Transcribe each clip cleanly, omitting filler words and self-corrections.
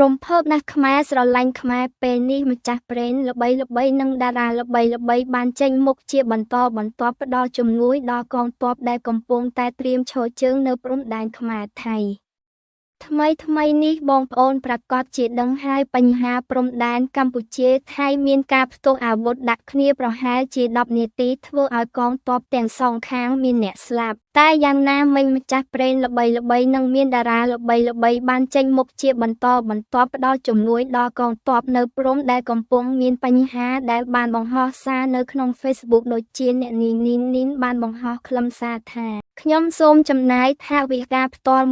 រំភើបណាស់ខ្មែរស្រឡាញ់ខ្មែរពេលនេះម្ចាស់ប្រេងល្បីៗនិងតារាល្បីៗបានចេញមុខជាបន្តបន្ទាប់ផ្ដល់ជំនួយដល់កងទ័ពដែលកំពុងតែត្រៀមឈរជើងនៅព្រំដែនខ្មែរថៃថ្មីនេះបងប្អូនប្រកាសជាដឹងហើយបញ្ហាព្រំដែនកម្ពុជាថៃមានការផ្ទុះអាវុធដាក់គ្នាប្រហែលជា10នាទីធ្វើឲ្យកងទ័ពទាំងសងខាងមានអ្នកស្លាប់តែយ៉ាងណាមិញម្ចាស់ប្រេងល្បីៗនិងមានតារាល្បីៗបានចេញមុខជាបន្តបន្ទាប់ផ្ដល់ជំនួយដល់កងទ័ពនៅព្រំដែលកំពុងមានបញ្ហាដែលបានបង្ហោះសារនៅក្នុង Facebook ដូចជាអ្នកនីនបានបង្ហោះខ្លឹមសារថាខ្ញុំសូមចំណាយថវិកាផ្ទាល់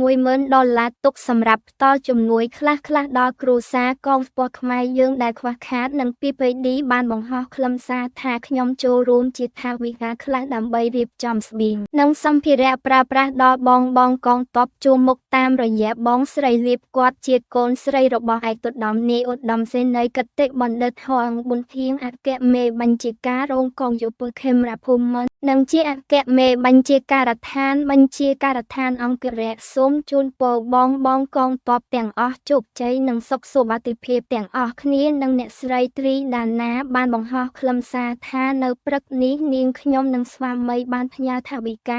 $10,000ទុកសម្រាប់ផ្ដល់ជំនួយខ្លះៗដល់គ្រួសារកងទ័ពខ្មែរយើងដែលខ្វះខាតនិង PPD បានបង្ហោះខ្លឹមសារថាខ្ញុំចូលរួមជាថវិកាខ្លះដើម្បីរៀបចំស្បៀងនិងសម្ភារៈប្រើប្រាស់ដល់បងកងទ័ពជួរមុខតាមរយៈបងស្រីលៀបគាត់ជាកូនស្រីរបស់ឯកឧត្តមនាយឧត្តមសេនីយ៍គតិបណ្ឌិតហងប៊ុនធាងអគ្គមេបញ្ជាការរងកងយោពលខេមរភូមិន្ទនិងជាអគ្គមេបញ្ជាការដ្ឋានអង្គរៈសូមជូនពរបងកងទ័ពទាំងអស់ជោគជ័យនិងសុខសុវត្ថិភាពទាំងអស់គ្នានិងអ្នកស្រីទ្រីដាណាបានបង្ហោះខ្លឹមសារថានៅព្រឹកនេះនាងខ្ញុំនិងស្វាមីបានផ្ញើថវិកា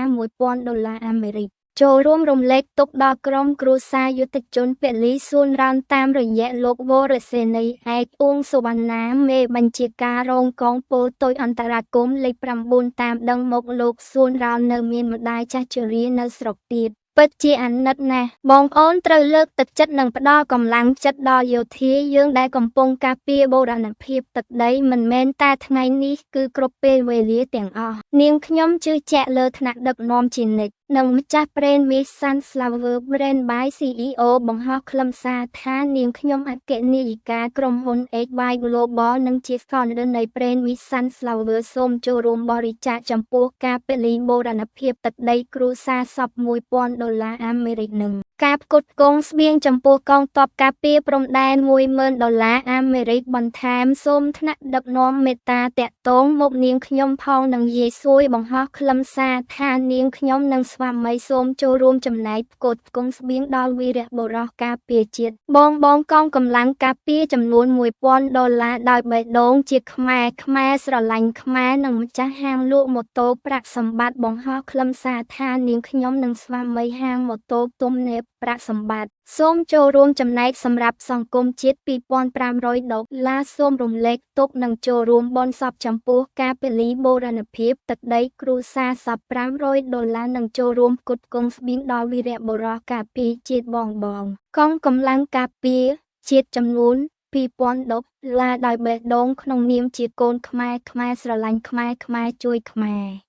$1,000អាមេរិកចូលរួមរំលែកទុក្ខដល់ក្រុមគ្រួសារយុទ្ធជនពលីសួនរ៉ានតាមរយៈលោកវរសេនីឯកអ៊ុងសុវណ្ណាមេបញ្ជាការរងកងពលទុយអន្តរាគមន៍លេខ9តាមដឹងមកលោកសួនរ៉ាននៅមានម្ដាយចាស់ជរានៅស្រុកទៀតពិតជាអាណិតណាស់បងប្អូនត្រូវលើកទឹកចិត្តនិងផ្ដល់កម្លាំងចិត្តដល់យោធាយើងដែលកំពុងការពារបូរណភាពទឹកដីមិនមែនតែថ្ងៃនេះគឺគ្រប់ពេលវេលាទាំងអស់នាងខ្ញុំជឿជាក់លើថ្នាក់ដឹកនាំជានិច្ចនិងម្ចាស់ប្រេនមីសាន់ស្លាវើប្រេនបាយ CEO បង្ហោះខ្លឹមសារថានាងខ្ញុំអគ្គនាយិកាក្រុមហ៊ុន HY Global និងជា founder នៃប្រេនមីសាន់ស្លាវើសូមចូលរួមបរិច្ចាគចំពោះការពលីបូរណភាពទឹកដីគ្រួសារសព$1,000អាមេរិកនឹងការផ្គត់ផ្គង់ស្បៀងចំពោះកងទ័ពការពារព្រំដែន$10,000អាមេរិកបន្ថែមសូមថ្នាក់ដឹកនាំមេត្តាតាក់ទងមកនាងខ្ញុំផងនិងយាយសួយបង្ហោះខ្លឹមសារថានាងខ្ញុំនិងស្វាមីសូមចូលរួមចំណែកផ្គត់ផ្គង់ស្បៀងដល់វីរបុរសការពារជាតិបងកងកម្លាំងការពារចំនួន$1,000ដោយបេះដូងជាខ្មែរស្រឡាញ់ខ្មែរនិងម្ចាស់ហាងលក់ម៉ូតូប្រាក់សម្បត្តិបង្ហោះខ្លឹមសារថានាងខ្ញុំនិងស្វាមីហាងម៉ូតូទំនើបប្រាក់សម្បត្តិសូមចូលរួមចំណែកសម្រាប់សង្គមជាតិ$2,500សូមរំលែកទុកនិងចូលរួមបុណ្យសពចំពោះការពលីបូរណភាពទឹកដីគ្រួសារសព$500និងចូលរួមផ្គត់ផ្គង់ស្បៀងដល់វីរបុរសការពារជាតិបងកងកម្លាំងការពារជាតិចំនួន$2,000ដោយបេះដូងក្នុងនាមជាកូនខ្មែរស្រឡាញ់ខ្មែរជួយខ្មែរ